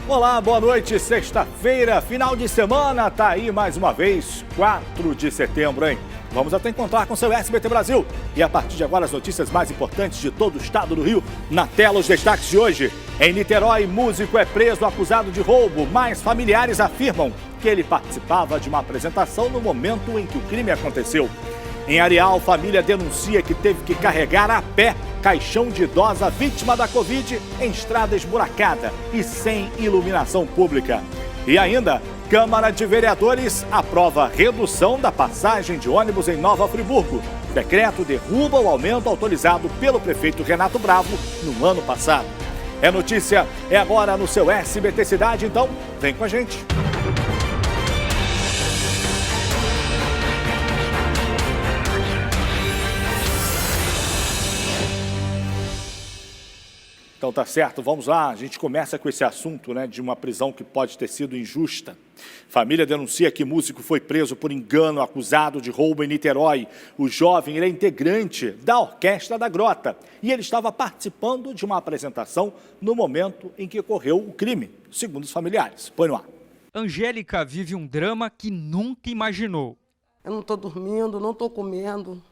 Olá, boa noite. Sexta-feira, final de semana, tá aí mais uma vez, 4 de setembro, hein? Vamos até encontrar com seu SBT Brasil. E a partir de agora, as notícias mais importantes de todo o estado do Rio. Na tela, os destaques de hoje. Em Niterói, músico é preso acusado de roubo, mas familiares afirmam que ele participava de uma apresentação no momento em que o crime aconteceu. Em Areal, família denuncia que teve que carregar a pé caixão de idosa vítima da Covid em estrada esburacada e sem iluminação pública. E ainda, Câmara de Vereadores aprova redução da passagem de ônibus em Nova Friburgo. Decreto derruba o aumento autorizado pelo prefeito Renato Bravo no ano passado. É notícia, é agora no seu SBT Cidade, então vem com a gente. Então tá certo, vamos lá, a gente começa com esse assunto, né, de uma prisão que pode ter sido injusta. Família denuncia que músico foi preso por engano, acusado de roubo em Niterói. O jovem ele é integrante da Orquestra da Grota e ele estava participando de uma apresentação no momento em que ocorreu o crime, segundo os familiares. Põe no ar. Angélica vive um drama que nunca imaginou. Eu não estou dormindo, não estou comendo,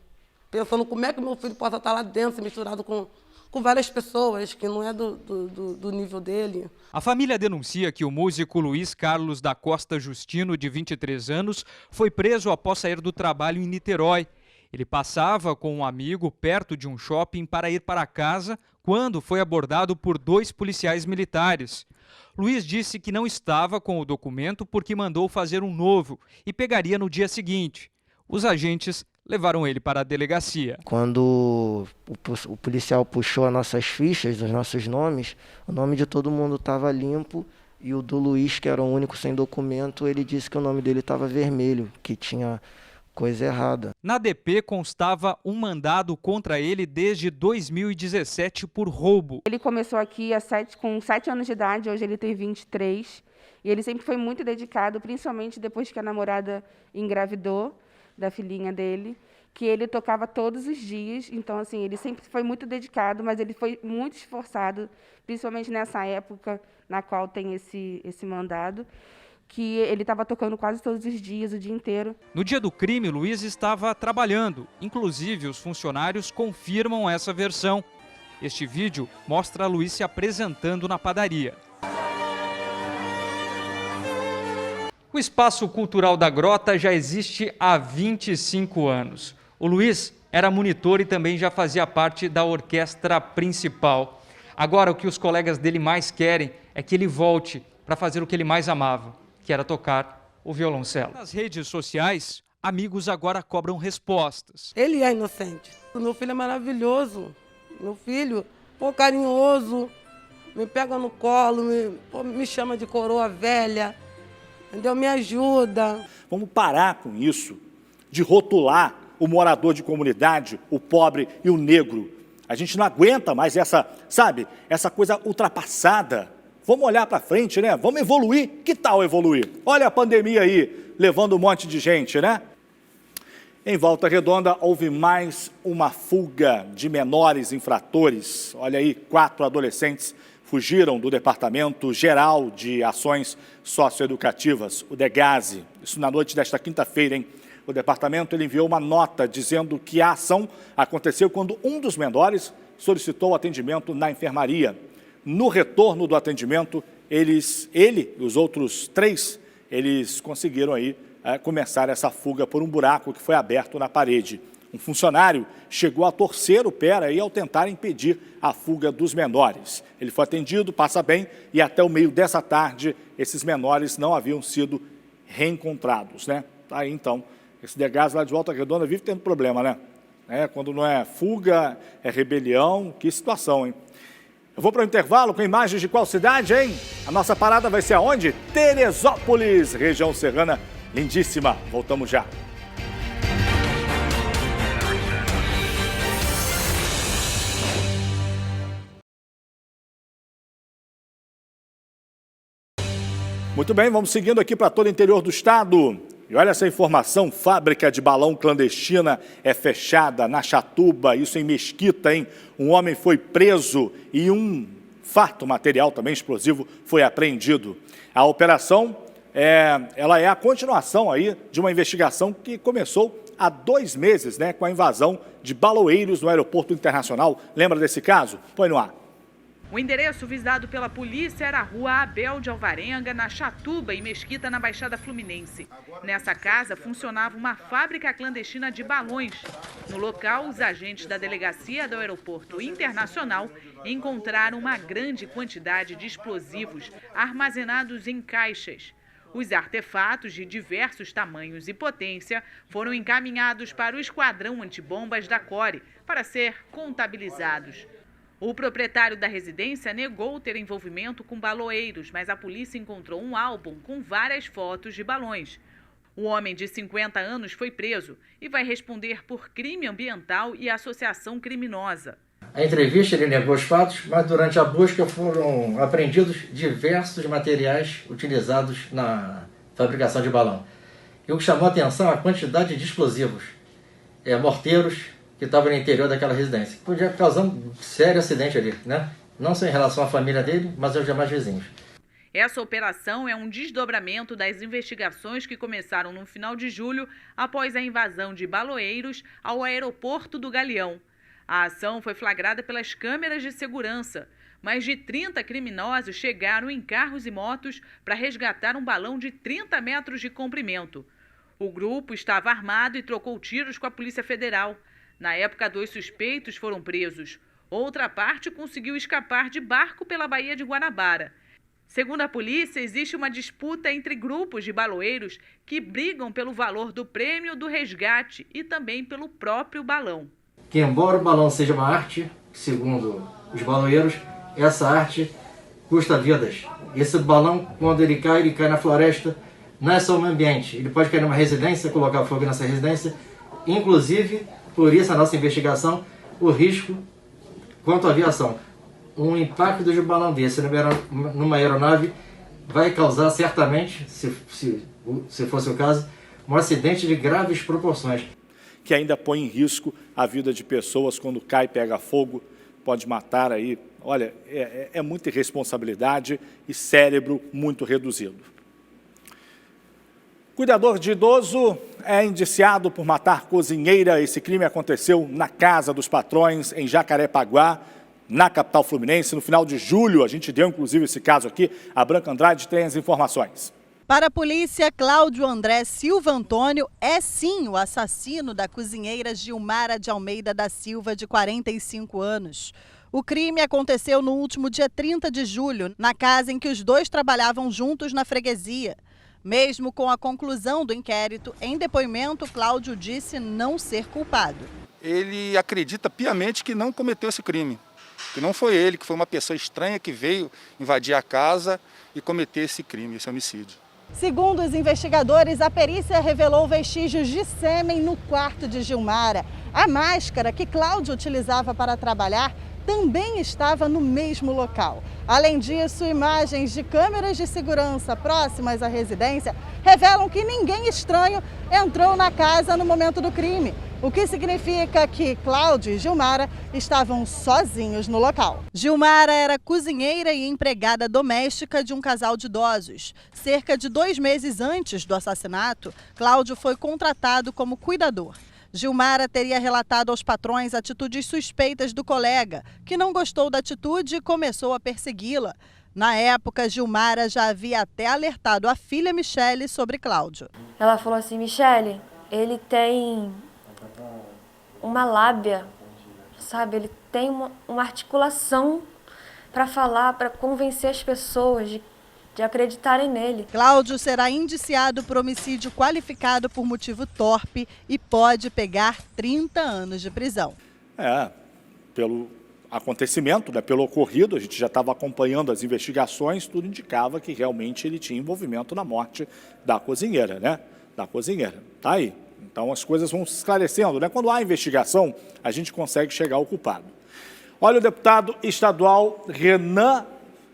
pensando como é que meu filho possa estar lá dentro, misturado com várias pessoas que não é do nível dele. A família denuncia que o músico Luiz Carlos da Costa Justino, de 23 anos, foi preso após sair do trabalho em Niterói. Ele passava com um amigo perto de um shopping para ir para casa quando foi abordado por 2 policiais militares. Luiz disse que não estava com o documento porque mandou fazer um novo e pegaria no dia seguinte. Os agentes levaram ele para a delegacia. Quando o policial puxou as nossas fichas, os nossos nomes, o nome de todo mundo estava limpo e o do Luiz, que era o único sem documento, ele disse que o nome dele estava vermelho, que tinha coisa errada. Na DP constava um mandado contra ele desde 2017 por roubo. Ele começou aqui com 7 anos de idade, hoje ele tem 23, e ele sempre foi muito dedicado, principalmente depois que a namorada engravidou da filhinha dele, que ele tocava todos os dias. Então, assim, ele sempre foi muito dedicado, mas ele foi muito esforçado, principalmente nessa época na qual tem esse mandado, que ele estava tocando quase todos os dias, o dia inteiro. No dia do crime, Luiz estava trabalhando. Inclusive, os funcionários confirmam essa versão. Este vídeo mostra Luiz se apresentando na padaria. O Espaço Cultural da Grota já existe há 25 anos. O Luiz era monitor e também já fazia parte da orquestra principal. Agora, o que os colegas dele mais querem é que ele volte para fazer o que ele mais amava, que era tocar o violoncelo. Nas redes sociais, amigos agora cobram respostas. Ele é inocente. O meu filho é maravilhoso. Meu filho, carinhoso, me pega no colo, me chama de coroa velha. Entendeu? Me ajuda. Vamos parar com isso, de rotular o morador de comunidade, o pobre e o negro. A gente não aguenta mais essa coisa ultrapassada. Vamos olhar para frente, né? Vamos evoluir. Que tal evoluir? Olha a pandemia aí, levando um monte de gente, né? Em Volta Redonda, houve mais uma fuga de menores infratores. Olha aí, 4 adolescentes fugiram do Departamento Geral de Ações Socioeducativas, o DEGASE. Isso na noite desta quinta-feira, hein? O departamento ele enviou uma nota dizendo que a ação aconteceu quando um dos menores solicitou atendimento na enfermaria. No retorno do atendimento, ele e os outros 3, eles conseguiram aí começar essa fuga por um buraco que foi aberto na parede. Um funcionário chegou a torcer o pé aí ao tentar impedir a fuga dos menores. Ele foi atendido, passa bem, e até o meio dessa tarde, esses menores não haviam sido reencontrados, né? Tá aí, então, esse DEGASE lá de Volta Redonda vive tendo problema, né? Quando não é fuga, é rebelião, que situação, hein? Eu vou para o intervalo com imagens de qual cidade, hein? A nossa parada vai ser aonde? Teresópolis, região serrana, lindíssima. Voltamos já. Muito bem, vamos seguindo aqui para todo o interior do estado. E olha essa informação, fábrica de balão clandestina é fechada na Chatuba, isso em Mesquita, hein? Um homem foi preso e um farto material também explosivo foi apreendido. A operação ela é a continuação aí de uma investigação que começou há 2 meses, né, com a invasão de baloeiros no aeroporto internacional. Lembra desse caso? Põe no ar. O endereço visado pela polícia era a Rua Abel de Alvarenga, na Chatuba, em Mesquita, na Baixada Fluminense. Nessa casa funcionava uma fábrica clandestina de balões. No local, os agentes da delegacia do aeroporto internacional encontraram uma grande quantidade de explosivos armazenados em caixas. Os artefatos de diversos tamanhos e potência foram encaminhados para o esquadrão antibombas da CORE para ser contabilizados. O proprietário da residência negou ter envolvimento com baloeiros, mas a polícia encontrou um álbum com várias fotos de balões. O homem de 50 anos foi preso e vai responder por crime ambiental e associação criminosa. A entrevista ele negou os fatos, mas durante a busca foram apreendidos diversos materiais utilizados na fabricação de balão. E o que chamou a atenção é a quantidade de explosivos, morteiros, que estavam no interior daquela residência. Podia causar um sério acidente ali, né? Não só em relação à família dele, mas aos demais vizinhos. Essa operação é um desdobramento das investigações que começaram no final de julho, após a invasão de baloeiros ao aeroporto do Galeão. A ação foi flagrada pelas câmeras de segurança. Mais de 30 criminosos chegaram em carros e motos para resgatar um balão de 30 metros de comprimento. O grupo estava armado e trocou tiros com a Polícia Federal. Na época, 2 suspeitos foram presos. Outra parte conseguiu escapar de barco pela Baía de Guanabara. Segundo a polícia, existe uma disputa entre grupos de baloeiros que brigam pelo valor do prêmio do resgate e também pelo próprio balão. Que embora o balão seja uma arte, segundo os baloeiros, essa arte custa vidas. Esse balão, quando ele cai na floresta, não é só o meio ambiente. Ele pode cair numa residência, colocar fogo nessa residência. Inclusive, por isso a nossa investigação, o risco quanto à aviação. Um impacto de um balão desse numa aeronave vai causar certamente, se fosse o caso, um acidente de graves proporções. Que ainda põe em risco a vida de pessoas quando cai e pega fogo, pode matar aí. Olha, é muita irresponsabilidade e cérebro muito reduzido. Cuidador de idoso é indiciado por matar cozinheira. Esse crime aconteceu na Casa dos Patrões, em Jacarepaguá, na capital fluminense. No final de julho, a gente deu inclusive esse caso aqui. A Branca Andrade tem as informações. Para a polícia, Cláudio André Silva Antônio é sim o assassino da cozinheira Gilmara de Almeida da Silva, de 45 anos. O crime aconteceu no último dia 30 de julho, na casa em que os dois trabalhavam juntos na freguesia. Mesmo com a conclusão do inquérito, em depoimento, Cláudio disse não ser culpado. Ele acredita piamente que não cometeu esse crime, que não foi ele, que foi uma pessoa estranha que veio invadir a casa e cometer esse crime, esse homicídio. Segundo os investigadores, a perícia revelou vestígios de sêmen no quarto de Gilmara. A máscara que Cláudio utilizava para trabalhar também estava no mesmo local. Além disso, imagens de câmeras de segurança próximas à residência revelam que ninguém estranho entrou na casa no momento do crime, o que significa que Cláudio e Gilmara estavam sozinhos no local. Gilmara era cozinheira e empregada doméstica de um casal de idosos. Cerca de 2 meses antes do assassinato, Cláudio foi contratado como cuidador. Gilmara teria relatado aos patrões atitudes suspeitas do colega, que não gostou da atitude e começou a persegui-la. Na época, Gilmara já havia até alertado a filha Michele sobre Cláudio. Ela falou assim: Michele, ele tem uma lábia, sabe? Ele tem uma articulação para falar, para convencer as pessoas de acreditarem nele. Cláudio será indiciado por homicídio qualificado por motivo torpe e pode pegar 30 anos de prisão. Pelo acontecimento, né, pelo ocorrido, a gente já estava acompanhando as investigações, tudo indicava que realmente ele tinha envolvimento na morte da cozinheira, né? Da cozinheira. Tá aí. Então as coisas vão se esclarecendo, né? Quando há investigação, a gente consegue chegar ao culpado. Olha, o deputado estadual Renan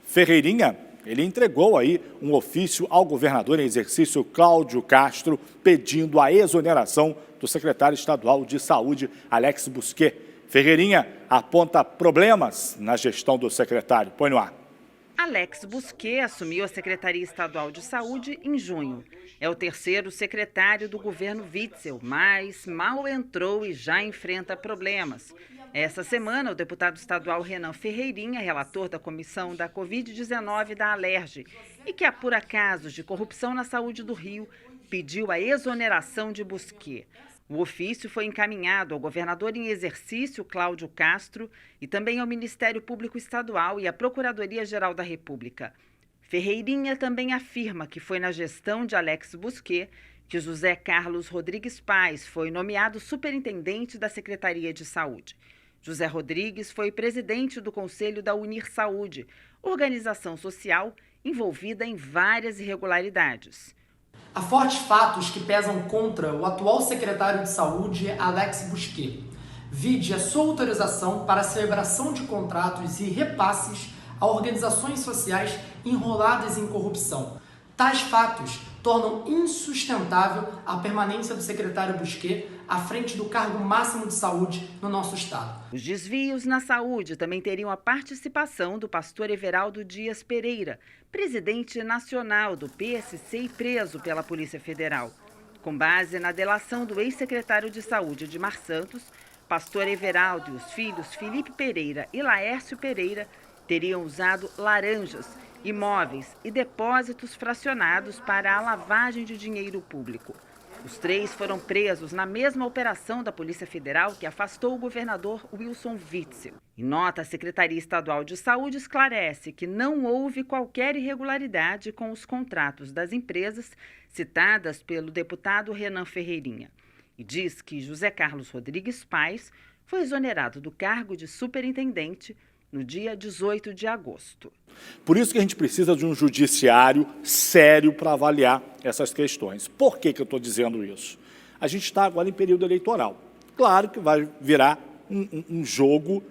Ferreirinha, ele entregou aí um ofício ao governador em exercício Cláudio Castro, pedindo a exoneração do secretário estadual de Saúde, Alex Busquet. Ferreirinha aponta problemas na gestão do secretário. Põe no ar. Alex Busquet assumiu a Secretaria Estadual de Saúde em junho. É o terceiro secretário do governo Witzel, mas mal entrou e já enfrenta problemas. Essa semana, o deputado estadual Renan Ferreirinha, relator da comissão da Covid-19 da Alerj, e que apura casos de corrupção na saúde do Rio, pediu a exoneração de Busquet. O ofício foi encaminhado ao governador em exercício, Cláudio Castro, e também ao Ministério Público Estadual e à Procuradoria-Geral da República. Ferreirinha também afirma que foi na gestão de Alex Busquet que José Carlos Rodrigues Paes foi nomeado superintendente da Secretaria de Saúde. José Rodrigues foi presidente do Conselho da Unir Saúde, organização social envolvida em várias irregularidades. Há fortes fatos que pesam contra o atual secretário de Saúde, Alex Busquet. Vide a sua autorização para a celebração de contratos e repasses a organizações sociais enroladas em corrupção. Tais fatos tornam insustentável a permanência do secretário Busquet à frente do cargo máximo de saúde no nosso estado. Os desvios na saúde também teriam a participação do pastor Everaldo Dias Pereira, presidente nacional do PSC e preso pela Polícia Federal. Com base na delação do ex-secretário de Saúde, Edmar Santos, pastor Everaldo e os filhos Felipe Pereira e Laércio Pereira teriam usado laranjas, imóveis e depósitos fracionados para a lavagem de dinheiro público. Os três foram presos na mesma operação da Polícia Federal que afastou o governador Wilson Witzel. Em nota, a Secretaria Estadual de Saúde esclarece que não houve qualquer irregularidade com os contratos das empresas citadas pelo deputado Renan Ferreirinha. E diz que José Carlos Rodrigues Paes foi exonerado do cargo de superintendente no dia 18 de agosto. Por isso que a gente precisa de um judiciário sério para avaliar essas questões. Por que eu estou dizendo isso? A gente está agora em período eleitoral. Claro que vai virar um jogo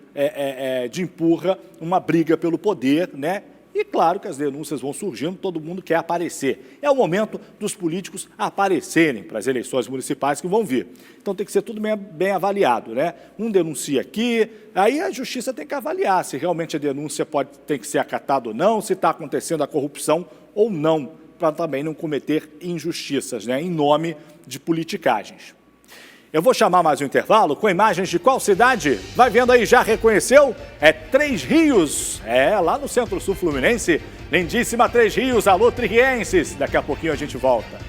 de empurra, uma briga pelo poder, né? E claro que as denúncias vão surgindo, todo mundo quer aparecer. É o momento dos políticos aparecerem para as eleições municipais que vão vir. Então tem que ser tudo bem avaliado, né? Um denuncia aqui, aí a justiça tem que avaliar se realmente a denúncia tem que ser acatada ou não, se está acontecendo a corrupção ou não, para também não cometer injustiças, né? Em nome de politicagens. Eu vou chamar mais um intervalo com imagens de qual cidade? Vai vendo aí, já reconheceu? É Três Rios, lá no Centro-Sul Fluminense. Lindíssima Três Rios, alô tririenses. Daqui a pouquinho a gente volta.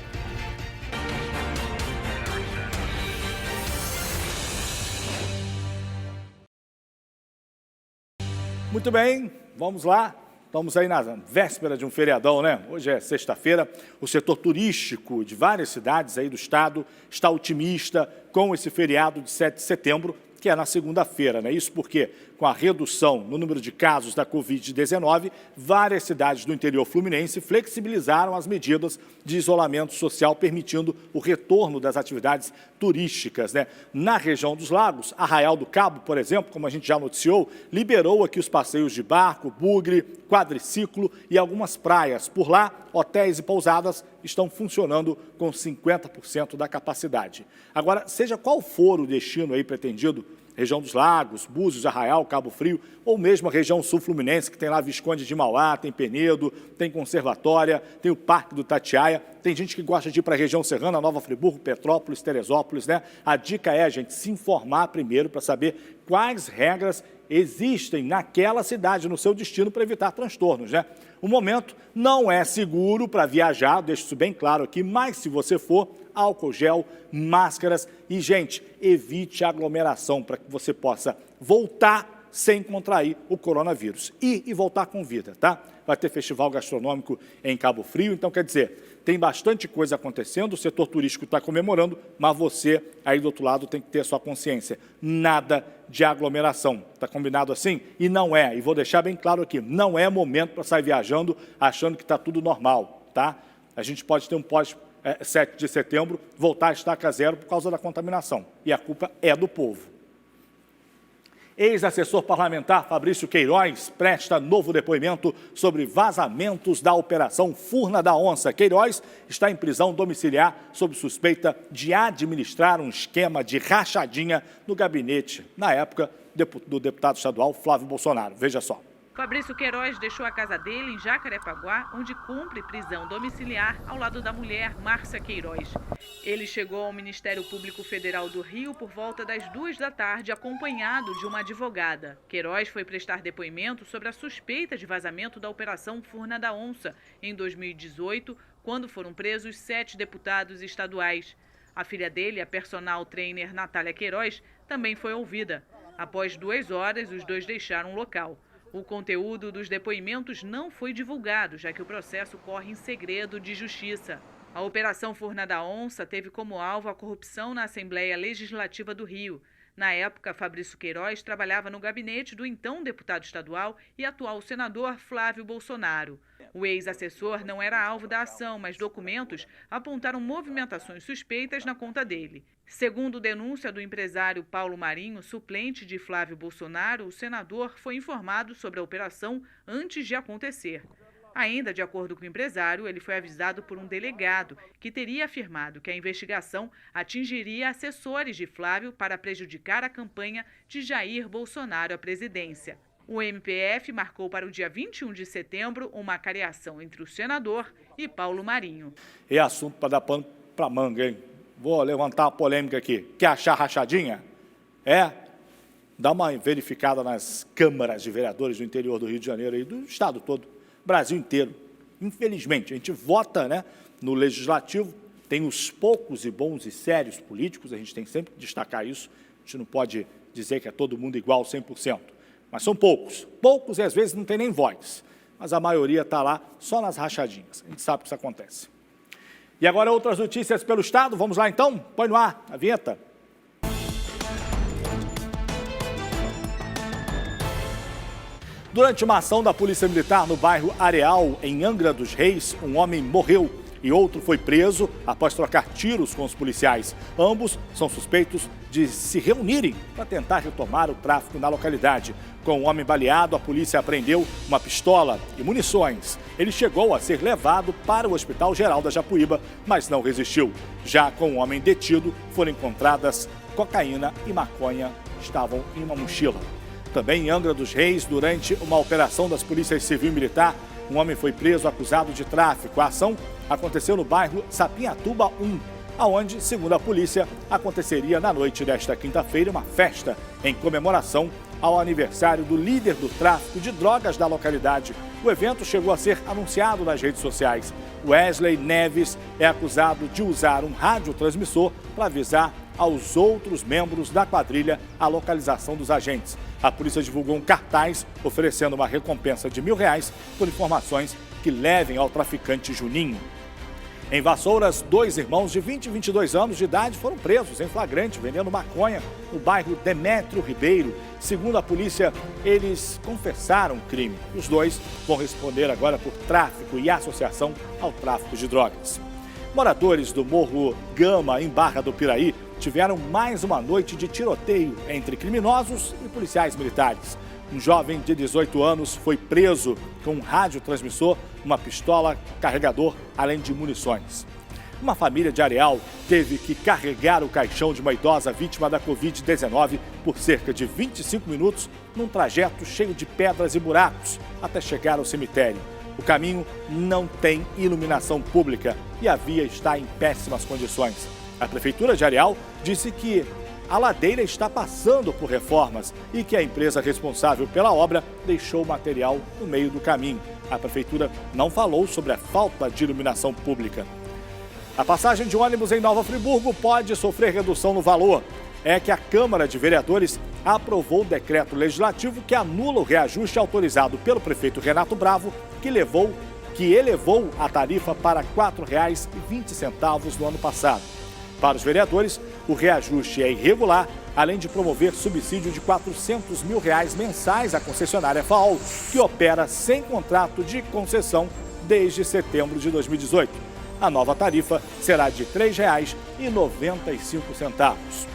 Muito bem, vamos lá. Estamos aí na véspera de um feriadão, né? Hoje é sexta-feira. O setor turístico de várias cidades aí do estado está otimista com esse feriado de 7 de setembro, que é na segunda-feira, né? Isso porque, com a redução no número de casos da Covid-19, várias cidades do interior fluminense flexibilizaram as medidas de isolamento social, permitindo o retorno das atividades turísticas, né? Na região dos lagos, Arraial do Cabo, por exemplo, como a gente já noticiou, liberou aqui os passeios de barco, bugre, quadriciclo e algumas praias. Por lá, hotéis e pousadas estão funcionando com 50% da capacidade. Agora, seja qual for o destino aí pretendido, região dos Lagos, Búzios, Arraial, Cabo Frio, ou mesmo a região sul-fluminense, que tem lá Visconde de Mauá, tem Penedo, tem Conservatória, tem o Parque do Tatiaia, tem gente que gosta de ir para a região serrana, Nova Friburgo, Petrópolis, Teresópolis, né? A dica é a gente se informar primeiro para saber quais regras existem naquela cidade, no seu destino, para evitar transtornos, né? O momento não é seguro para viajar, deixo isso bem claro aqui, mas se você for, álcool gel, máscaras e, gente, evite aglomeração para que você possa voltar sem contrair o coronavírus. E voltar com vida, tá? Vai ter festival gastronômico em Cabo Frio, então quer dizer, tem bastante coisa acontecendo, o setor turístico está comemorando, mas você aí do outro lado tem que ter a sua consciência. Nada de aglomeração, tá combinado assim? E não é, e vou deixar bem claro aqui, não é momento para sair viajando achando que está tudo normal, tá? A gente pode ter um pós 7 de setembro, voltar a estaca zero por causa da contaminação. E a culpa é do povo. Ex-assessor parlamentar Fabrício Queiroz presta novo depoimento sobre vazamentos da Operação Furna da Onça. Queiroz está em prisão domiciliar sob suspeita de administrar um esquema de rachadinha no gabinete, na época, do deputado estadual Flávio Bolsonaro. Veja só. Fabrício Queiroz deixou a casa dele em Jacarepaguá, onde cumpre prisão domiciliar ao lado da mulher Márcia Queiroz. Ele chegou ao Ministério Público Federal do Rio por volta das 2 da tarde, acompanhado de uma advogada. Queiroz foi prestar depoimento sobre a suspeita de vazamento da Operação Furna da Onça em 2018, quando foram presos 7 deputados estaduais. A filha dele, a personal trainer Natália Queiroz, também foi ouvida. Após 2 horas, os dois deixaram o local. O conteúdo dos depoimentos não foi divulgado, já que o processo corre em segredo de justiça. A Operação Furna da Onça teve como alvo a corrupção na Assembleia Legislativa do Rio. Na época, Fabrício Queiroz trabalhava no gabinete do então deputado estadual e atual senador Flávio Bolsonaro. O ex-assessor não era alvo da ação, mas documentos apontaram movimentações suspeitas na conta dele. Segundo denúncia do empresário Paulo Marinho, suplente de Flávio Bolsonaro, o senador foi informado sobre a operação antes de acontecer. Ainda de acordo com o empresário, ele foi avisado por um delegado que teria afirmado que a investigação atingiria assessores de Flávio para prejudicar a campanha de Jair Bolsonaro à presidência. O MPF marcou para o dia 21 de setembro uma cariação entre o senador e Paulo Marinho. É assunto para dar pano para manga, hein? Vou levantar uma polêmica aqui. Quer achar rachadinha? Dá uma verificada nas câmaras de vereadores do interior do Rio de Janeiro e do estado todo, Brasil inteiro. Infelizmente, a gente vota, né, no legislativo, tem os poucos e bons e sérios políticos, a gente tem sempre que destacar isso, a gente não pode dizer que é todo mundo igual 100%. Mas são poucos e às vezes não tem nem voz, mas a maioria está lá só nas rachadinhas, a gente sabe que isso acontece. E agora outras notícias pelo estado, vamos lá então? Põe no ar a vinheta. Durante uma ação da Polícia Militar no bairro Areal, em Angra dos Reis, um homem morreu e outro foi preso após trocar tiros com os policiais. Ambos são suspeitos de se reunirem para tentar retomar o tráfico na localidade. Com o homem baleado, a polícia apreendeu uma pistola e munições. Ele chegou a ser levado para o Hospital Geral da Japuíba, mas não resistiu. Já com o homem detido, foram encontradas cocaína e maconha, estavam em uma mochila. Também em Angra dos Reis, durante uma operação das polícias civil e militar, um homem foi preso acusado de tráfico. A ação aconteceu no bairro Sapinhatuba 1, onde, segundo a polícia, aconteceria na noite desta quinta-feira uma festa em comemoração ao aniversário do líder do tráfico de drogas da localidade. O evento chegou a ser anunciado nas redes sociais. Wesley Neves é acusado de usar um radiotransmissor para avisar aos outros membros da quadrilha a localização dos agentes. A polícia divulgou um cartaz oferecendo uma recompensa de R$1.000 por informações que levem ao traficante Juninho. Em Vassouras, 2 irmãos de 20 e 22 anos de idade foram presos em flagrante vendendo maconha no bairro Demétrio Ribeiro. Segundo a polícia, eles confessaram o crime. Os dois vão responder agora por tráfico e associação ao tráfico de drogas. Moradores do Morro Gama, em Barra do Piraí, tiveram mais uma noite de tiroteio entre criminosos e policiais militares. Um jovem de 18 anos foi preso com um radiotransmissor, uma pistola, carregador, além de munições. Uma família de Areal teve que carregar o caixão de uma idosa vítima da Covid-19 por cerca de 25 minutos num trajeto cheio de pedras e buracos até chegar ao cemitério. O caminho não tem iluminação pública e a via está em péssimas condições. A Prefeitura de Areal disse que a ladeira está passando por reformas e que a empresa responsável pela obra deixou o material no meio do caminho. A Prefeitura não falou sobre a falta de iluminação pública. A passagem de ônibus em Nova Friburgo pode sofrer redução no valor. É que a Câmara de Vereadores aprovou o decreto legislativo que anula o reajuste autorizado pelo prefeito Renato Bravo, que elevou a tarifa para R$ 4,20 no ano passado. Para os vereadores, o reajuste é irregular, além de promover subsídio de R$ 400 mil mensais à concessionária FAOL, que opera sem contrato de concessão desde setembro de 2018. A nova tarifa será de R$ 3,95.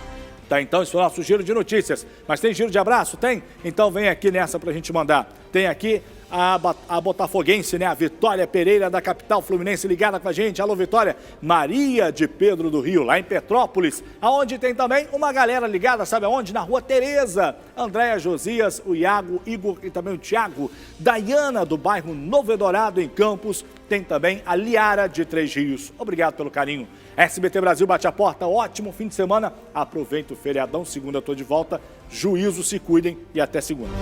Tá, então, esse foi o nosso giro de notícias. Mas tem giro de abraço? Tem? Então vem aqui nessa para a gente mandar. Tem aqui a botafoguense, né? A Vitória Pereira, da capital fluminense, ligada com a gente. Alô, Vitória. Maria de Pedro do Rio, lá em Petrópolis, aonde tem também uma galera ligada, sabe aonde? Na Rua Tereza. Andréia Josias, o Iago, Igor e também o Tiago. Daiana, do bairro Novo Eldorado, em Campos. Tem também a Liara, de Três Rios. Obrigado pelo carinho. SBT Brasil bate a porta. Ótimo fim de semana. Aproveita o feriadão. Segunda eu tô de volta. Juízo, se cuidem e até segunda.